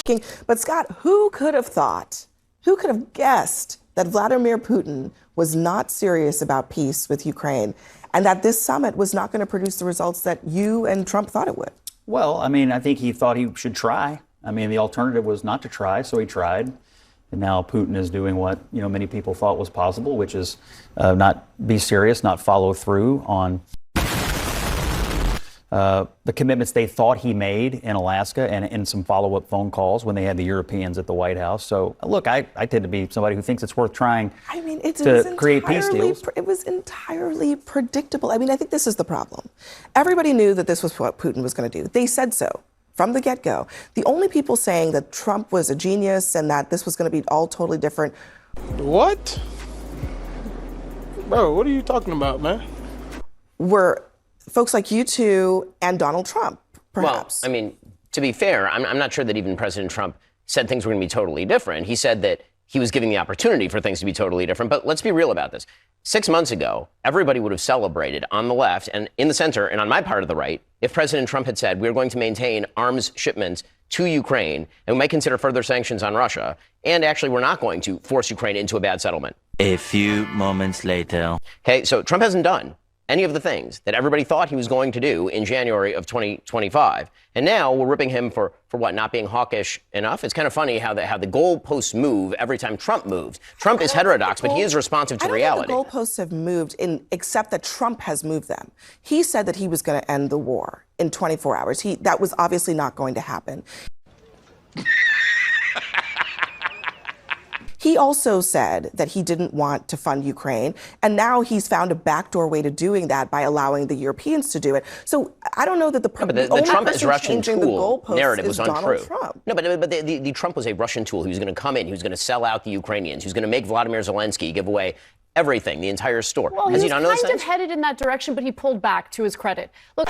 But Scott, who could have thought, who could have guessed that Vladimir Putin was not serious about peace with Ukraine and that this summit was not going to produce the results that you and Trump thought it would? Well, I mean, I think he thought he should try. I mean, the alternative was not to try, so he tried. And now Putin is doing what, many people thought was possible, which is not be serious, not follow through on the commitments they thought he made in Alaska and in some follow-up phone calls when they had the Europeans at the White House. So, look, I tend to be somebody who thinks it's worth trying to create peace deals. It was entirely predictable. I mean, I think this is the problem. Everybody knew that this was what Putin was going to do. They said so from the get-go. The only people saying that Trump was a genius and that this was going to be all totally different. What? Bro, what are you talking about, man? Were folks like you two and Donald Trump, perhaps. Well, I mean, to be fair, I'm not sure that even President Trump said things were going to be totally different. He said that he was giving the opportunity for things to be totally different. But let's be real about this. 6 months ago, everybody would have celebrated on the left and in the center and on my part of the right if President Trump had said, we're going to maintain arms shipments to Ukraine and we might consider further sanctions on Russia. And actually, we're not going to force Ukraine into a bad settlement. A few moments later. Okay, so Trump hasn't done any of the things that everybody thought he was going to do in January of 2025. And now we're ripping him for what, not being hawkish enough? It's kind of funny how the goalposts move every time Trump moves. Trump is heterodox, but he is responsive to reality. I don't think the goalposts have moved, except that Trump has moved them. He said that he was going to end the war in 24 hours. That was obviously not going to happen. He also said that he didn't want to fund Ukraine, and now he's found a backdoor way to doing that by allowing the Europeans to do it. So I don't know that the Trump is Russian tool narrative was untrue. Trump. No, but the Trump was a Russian tool. He was going to come in. He was going to sell out the Ukrainians. He was going to make Vladimir Zelensky give away everything, the entire store. Well, he was kind of headed in that direction, but he pulled back, to his credit. Look.